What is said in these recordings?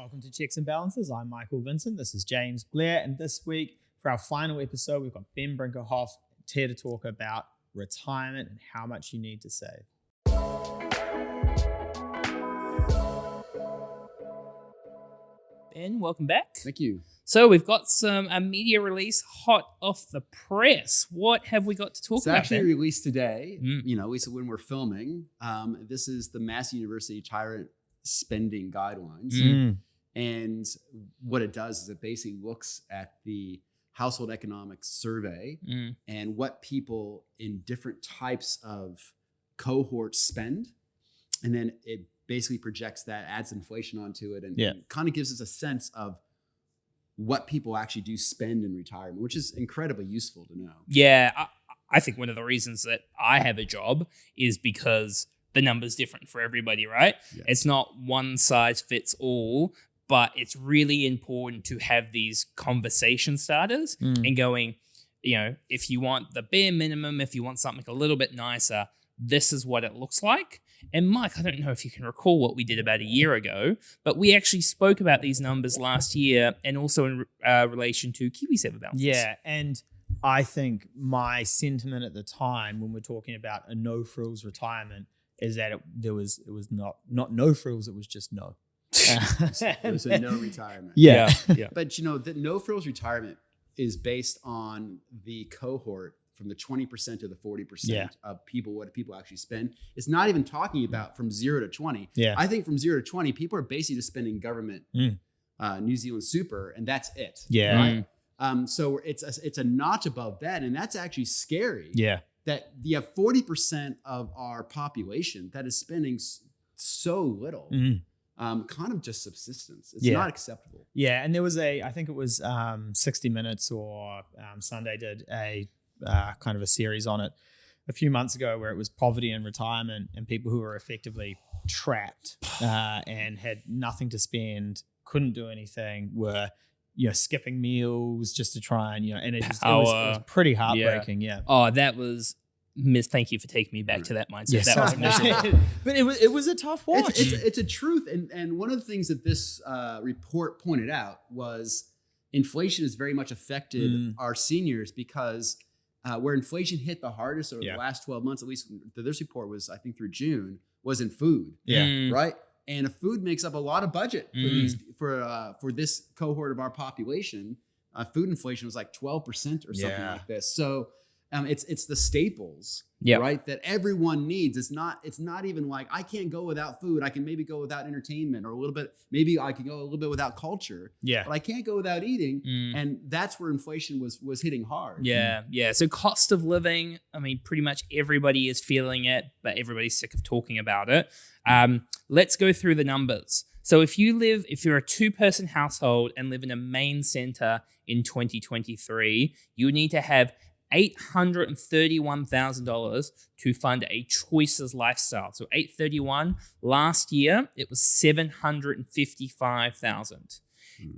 Welcome to Checks and Balances. I'm Michael Vincent. This is James Blair. And this week, for our final episode, we've got Ben Brinkerhoff here to talk about retirement and how much you need to save. Ben, welcome back. Thank you. So we've got a media release hot off the press. What have we got to talk about? It's actually Ben? released today. When we're filming. This is the Mass University Retirement Spending Guidelines. And what it does is it basically looks at the household economics survey and what people in different types of cohorts spend. And then it basically projects that, adds inflation onto it, and kind of gives us a sense of what people actually do spend in retirement, which is incredibly useful to know. Yeah, I think one of the reasons that I have a job is because the number's different for everybody, right? Yeah. It's not one size fits all, but it's really important to have these conversation starters and going, if you want the bare minimum, if you want something a little bit nicer, this is what it looks like. And Mike, I don't know if you can recall what we did about a year ago, but we actually spoke about these numbers last year and also in relation to Kiwi Saver balances. Yeah, and I think my sentiment at the time when we're talking about a no-frills retirement is that it was not no frills, it was just no. It was a no retirement. Yeah. But the no frills retirement is based on the cohort from the 20% to the 40% of people, what people actually spend. It's not even talking about from 0 to 20. Yeah. I think from 0 to 20, people are basically just spending government, New Zealand Super, and that's it. Yeah. Right? So it's a notch above that, and that's actually scary. Yeah. That you have 40% of our population that is spending so little, kind of just subsistence. It's not acceptable. Yeah, and there was I think it was 60 Minutes or Sunday did a kind of a series on it a few months ago where it was poverty in retirement and people who were effectively trapped and had nothing to spend, couldn't do anything, were skipping meals just to try and and it was pretty heartbreaking. Yeah. Oh, that was thank you for taking me back to that mindset. Yes. That was miserable. But it was a tough watch. It's a truth, and one of the things that this report pointed out was inflation has very much affected our seniors because where inflation hit the hardest over the last 12 months, at least this report was, I think, through June, was in food. Yeah. Right. And food makes up a lot of budget for this cohort of our population. Food inflation was like 12% or something like this. So it's the staples, right, that everyone needs. It's not even like I can't go without food. I can maybe go without entertainment or a little bit. Maybe I can go a little bit without culture. Yeah, but I can't go without eating. And that's where inflation was hitting hard. Yeah. So cost of living. I mean, pretty much everybody is feeling it, but everybody's sick of talking about it. Let's go through the numbers. So if you're a 2-person household and live in a main center in 2023, you need to have $831,000 to fund a choices lifestyle. So $831. Last year, it was $755,000.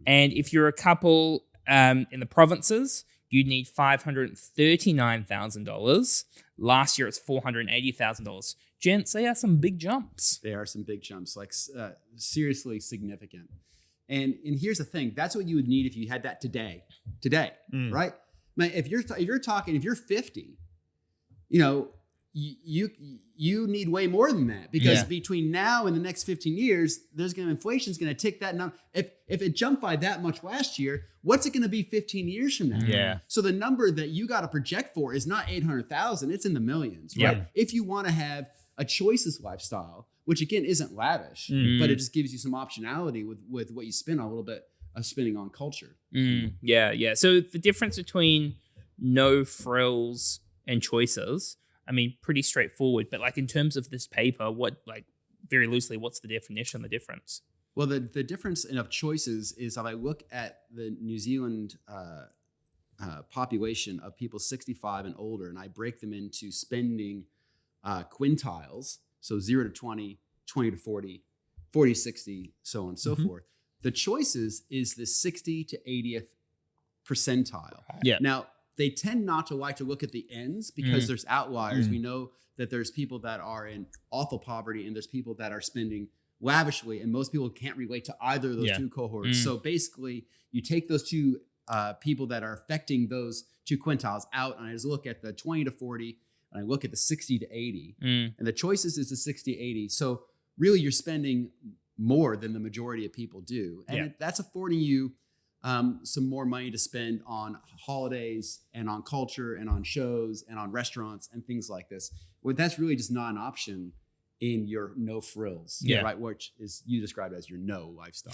And if you're a couple in the provinces, you'd need $539,000. Last year, it's $480,000. Gents, they are some big jumps. They are some big jumps, like seriously significant. And here's the thing: that's what you would need if you had that today, right? Man, if you're 50, you need way more than that because between now and the next 15 years, inflation's going to tick that number. If it jumped by that much last year, what's it going to be 15 years from now? Yeah. So the number that you got to project for is not 800,000; it's in the millions, right? If you want to have a choices lifestyle, which again isn't lavish, but it just gives you some optionality with what you spend on a little bit. Spending on culture. Yeah. So the difference between no frills and choices, I mean, pretty straightforward. But like in terms of this paper, very loosely, what's the definition, the difference? Well, the difference of choices is if I look at the New Zealand population of people 65 and older, and I break them into spending quintiles, so 0 to 20, 20 to 40, 40 to 60, so on and so forth. The choices is the 60 to 80th percentile. Yeah. Now, they tend not to like to look at the ends because there's outliers. We know that there's people that are in awful poverty and there's people that are spending lavishly, and most people can't relate to either of those two cohorts. So basically, you take those two people that are affecting those two quintiles out, and I just look at the 20 to 40, and I look at the 60 to 80, and the choices is the 60 to 80. So really, you're spending more than the majority of people do, and that's affording you some more money to spend on holidays and on culture and on shows and on restaurants and things like this. Well, that's really just not an option in your no frills, right? Which is you described as your no lifestyle.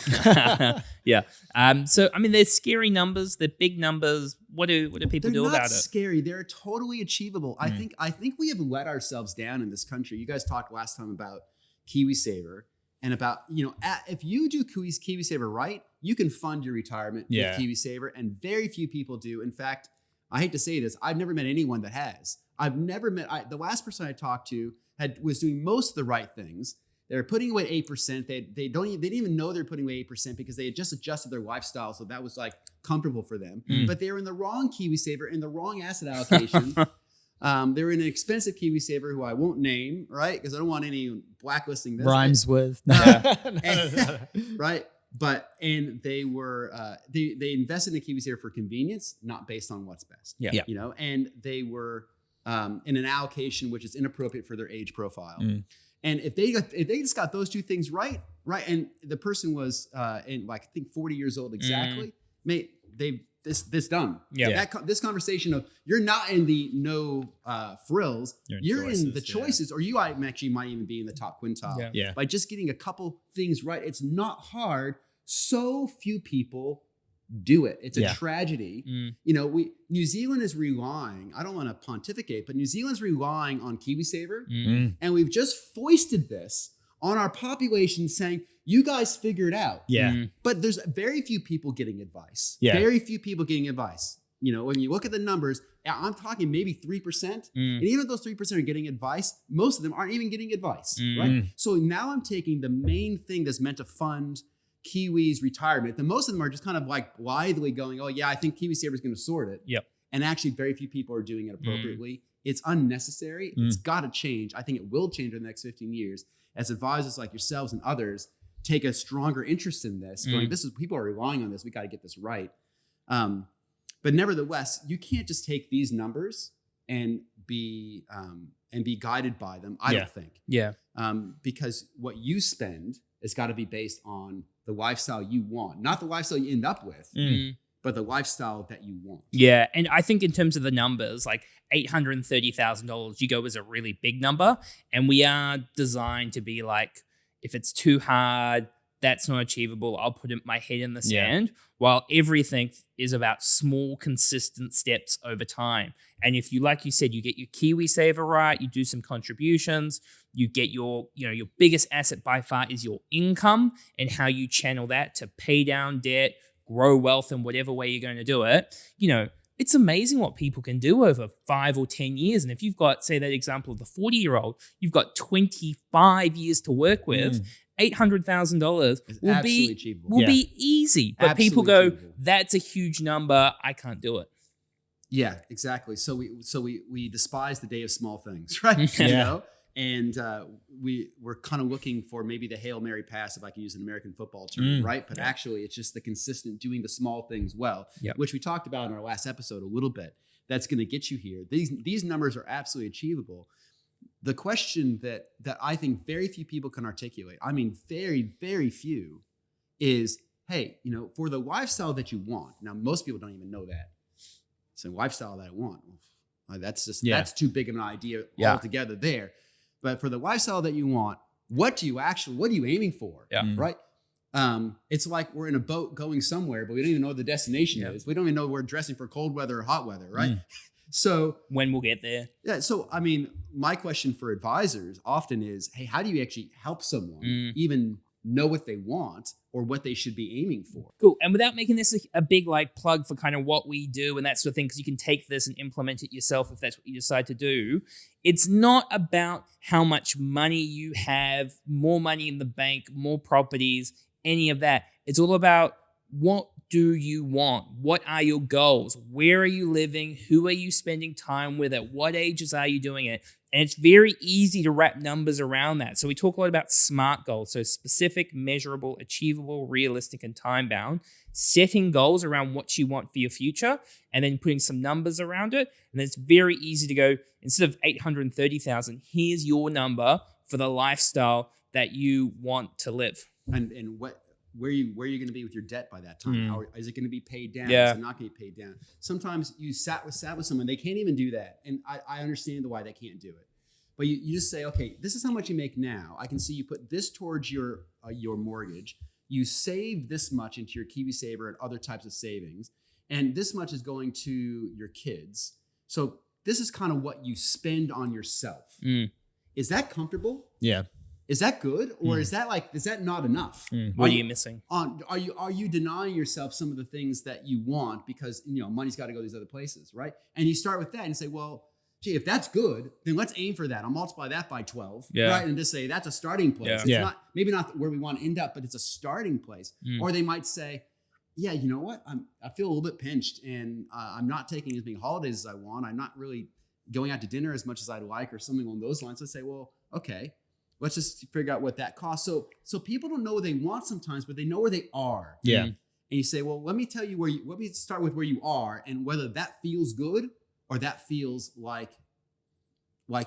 So I mean, they're scary numbers. They're big numbers. What do people do about it? They're not scary. They're totally achievable. I think we have let ourselves down in this country. You guys talked last time about KiwiSaver and about, if you do KiwiSaver right, you can fund your retirement with KiwiSaver, and very few people do. In fact, I hate to say this, I've never met anyone that has. I've never met. The last person I talked to was doing most of the right things. They were putting away 8%. They didn't even know they're putting away 8% because they had just adjusted their lifestyle, so that was like comfortable for them. But they were in the wrong KiwiSaver, in the wrong asset allocation. They were in an expensive KiwiSaver who I won't name, right? Because I don't want any blacklisting this. Rhymes with. Right. And they were they invested in a KiwiSaver for convenience, not based on what's best. And they were in an allocation which is inappropriate for their age profile. And if they just got those two things right, and the person was in I think 40 years old exactly, mate, this done. This conversation of you're not in the no frills, you're in the choices, or you actually might even be in the top quintile. By just getting a couple things right. It's not hard. So few people do it. It's a tragedy. New Zealand is relying, I don't want to pontificate, but New Zealand's relying on KiwiSaver. And we've just foisted this on our population saying, you guys figure it out. But there's very few people getting advice. Very few people getting advice. When you look at the numbers, I'm talking maybe 3%. And even if those 3% are getting advice, most of them aren't even getting advice, right? So now I'm taking the main thing that's meant to fund Kiwi's retirement. The most of them are just kind of like blithely going, oh yeah, I think KiwiSaver is going to sort it. And actually very few people are doing it appropriately. It's unnecessary. It's got to change. I think it will change in the next 15 years as advisors like yourselves and others take a stronger interest in this, going, people are relying on this. We got to get this right. But nevertheless, you can't just take these numbers and be guided by them. I don't think. Because what you spend has got to be based on the lifestyle you want, not the lifestyle you end up with, but the lifestyle that you want. And I think in terms of the numbers, like $830,000, you go as a really big number, and we are designed to be like, if it's too hard, that's not achievable, I'll put my head in the sand, while everything is about small, consistent steps over time. And if you, like you said, you get your KiwiSaver right, you do some contributions, you get your biggest asset by far is your income and how you channel that to pay down debt, grow wealth in whatever way you're going to do it. It's amazing what people can do over 5 or 10 years. And if you've got, say, that example of the 40-year-old, you've got 25 years to work with. $800,000 will be easy. But people go, achievable. That's a huge number. I can't do it. Yeah, exactly. So we despise the day of small things, right? And we're kind of looking for maybe the Hail Mary pass, if I can use an American football term, right? But actually, it's just the consistent doing the small things well, which we talked about in our last episode a little bit. That's going to get you here. These numbers are absolutely achievable. The question that I think very few people can articulate, I mean, very, very few, is, hey, for the lifestyle that you want. Now, most people don't even know that. It's a lifestyle that I want. That's too big of an idea altogether there. But for the lifestyle that you want, what are you aiming for? Right? It's like we're in a boat going somewhere, but we don't even know what the destination is. We don't even know we're dressing for cold weather or hot weather, right? So when we'll get there. So, I mean, my question for advisors often is, hey, how do you actually help someone even know what they want or what they should be aiming for? Cool. And without making this a big plug for kind of what we do and that sort of thing, because you can take this and implement it yourself if that's what you decide to do. It's not about how much money you have, more money in the bank, more properties, any of that. It's all about what do you want? What are your goals? Where are you living? Who are you spending time with? At what ages are you doing it? And it's very easy to wrap numbers around that. So we talk a lot about SMART goals. So specific, measurable, achievable, realistic, and time-bound. Setting goals around what you want for your future and then putting some numbers around it. And then it's very easy to go, instead of 830,000, here's your number for the lifestyle that you want to live. And where are you going to be with your debt by that time? How, is it going to be paid down? Yeah. Is it not going to be paid down? Sometimes you sat with someone, they can't even do that. And I understand why they can't do it. But you just say, okay, this is how much you make now. I can see you put this towards your mortgage. You save this much into your Kiwi Saver and other types of savings. And this much is going to your kids. So this is kind of what you spend on yourself. Is that comfortable? Yeah. Is that good? Or is that not enough? What are you missing? Are you denying yourself some of the things that you want because, money's got to go these other places, right? And you start with that and say, well, gee, if that's good, then let's aim for that. I'll multiply that by 12, right? And just say that's a starting place. Yeah. It's maybe not where we want to end up, but it's a starting place. Or they might say, yeah, you know what? I feel a little bit pinched and I'm not taking as many holidays as I want. I'm not really going out to dinner as much as I'd like or something along those lines. Let's say, well, okay, let's just figure out what that costs. So people don't know what they want sometimes, but they know where they are. Yeah. And you say, well, let me start with where you are and whether that feels good or that feels like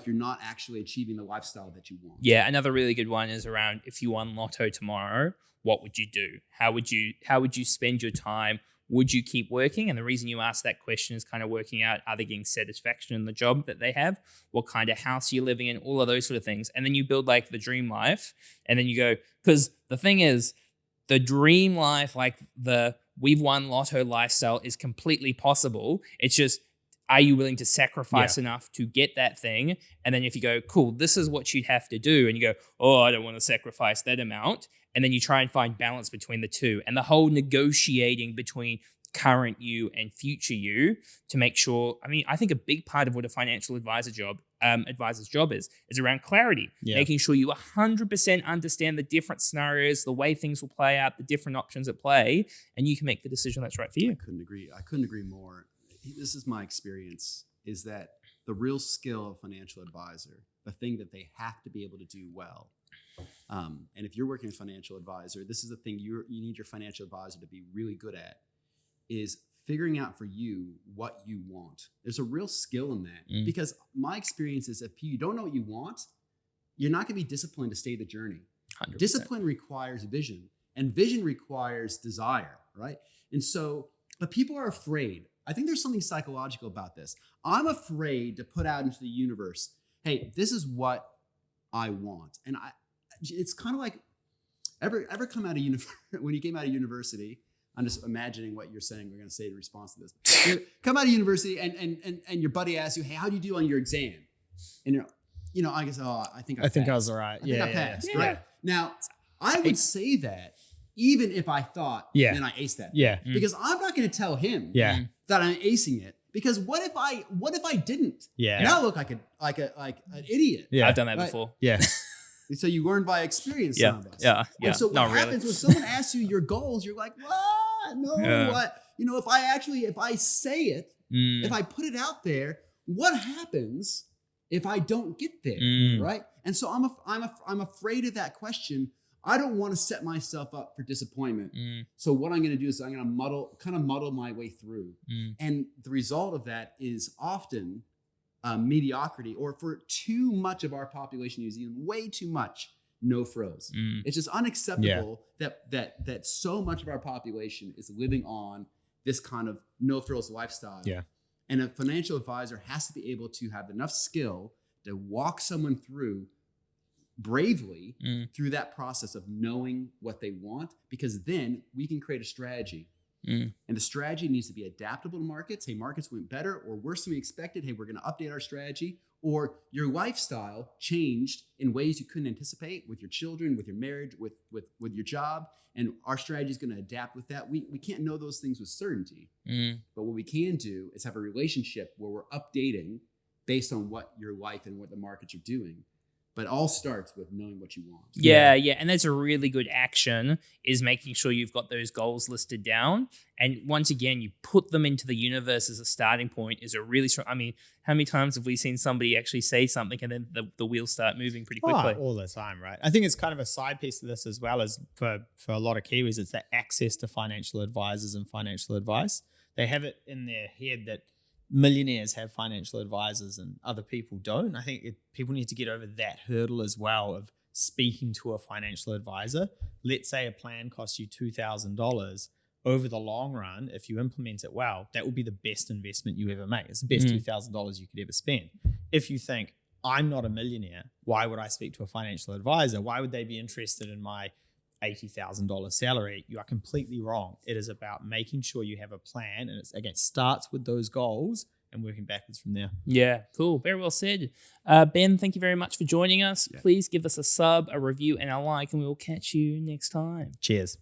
you're not actually achieving the lifestyle that you want. Yeah, another really good one is around if you won Lotto tomorrow, what would you do? How would you spend your time? Would you keep working? And the reason you ask that question is kind of working out, are they getting satisfaction in the job that they have? What kind of house you're living in? All of those sort of things. And then you build like the dream life. And then you go, because the thing is, the dream life, like the we've won Lotto lifestyle is completely possible. It's just, are you willing to sacrifice enough to get that thing? And then if you go, cool, this is what you'd have to do. And you go, oh, I don't want to sacrifice that amount. And then you try and find balance between the two. And the whole negotiating between current you and future you to make sure, I think a big part of what a financial advisor's job is around clarity. Yeah. Making sure you 100% understand the different scenarios, the way things will play out, the different options at play, and you can make the decision that's right for you. I couldn't agree more. This is my experience, is that the real skill of a financial advisor, the thing that they have to be able to do well, and if you're working with a financial advisor, this is the thing you need your financial advisor to be really good at, is figuring out for you what you want. There's a real skill in that because my experience is if you don't know what you want, you're not going to be disciplined to stay the journey. 100%. Discipline requires vision and vision requires desire, right? And so, but people are afraid. I think there's something psychological about this. I'm afraid to put out into the universe, hey, this is what I want. And it's kind of like, ever come out of when you came out of university, I'm just imagining what you're saying we're going to say in response to this. You come out of university and your buddy asks you, hey, how do you do on your exam? And I guess, I think I was all right. I think I passed. Yeah. Right. Now, I would say that even if I thought, then I aced that. Yeah. Because I'm not going to tell him that I'm acing it. Because what if I didn't? Yeah. And I look like an idiot. Yeah. I've done that before. Yeah. So you learn by experience, some of us. Yeah. And so what happens when someone asks you your goals, you're like, what? No, what? If I say it, if I put it out there, what happens if I don't get there, right? And so I'm afraid of that question. I don't want to set myself up for disappointment. So what I'm going to do is I'm going to muddle my way through. And the result of that is often mediocrity, or for too much of our population in New Zealand, way too much no frills. It's just unacceptable that so much of our population is living on this kind of no frills lifestyle. Yeah. And a financial advisor has to be able to have enough skill to walk someone through bravely through that process of knowing what they want, because then we can create a strategy. And the strategy needs to be adaptable to markets. Hey, markets went better or worse than we expected. Hey, we're going to update our strategy. Or your lifestyle changed in ways you couldn't anticipate with your children, with your marriage, with your job. And our strategy is going to adapt with that. We can't know those things with certainty. But what we can do is have a relationship where we're updating based on what your life and what the markets are doing. But all starts with knowing what you want. Yeah. And that's a really good action, is making sure you've got those goals listed down. And once again, you put them into the universe as a starting point is a really strong. I mean, how many times have we seen somebody actually say something and then the wheels start moving pretty quickly? All the time, right? I think it's kind of a side piece to this as well, as for a lot of Kiwis, it's the access to financial advisors and financial advice. They have it in their head that millionaires have financial advisors and other people don't. I think people need to get over that hurdle as well of speaking to a financial advisor. Let's say a plan costs you $2,000. Over the long run, if you implement it well, that will be the best investment you ever make. It's the best $2,000 you could ever spend. If you think, I'm not a millionaire, why would I speak to a financial advisor? Why would they be interested in my $80,000 salary? You are completely wrong. It is about making sure you have a plan, and it's, again, starts with those goals and working backwards from there. Yeah, cool. Very well said. Ben, thank you very much for joining us. Please give us a sub, a review, and a like, and we will catch you next time. Cheers.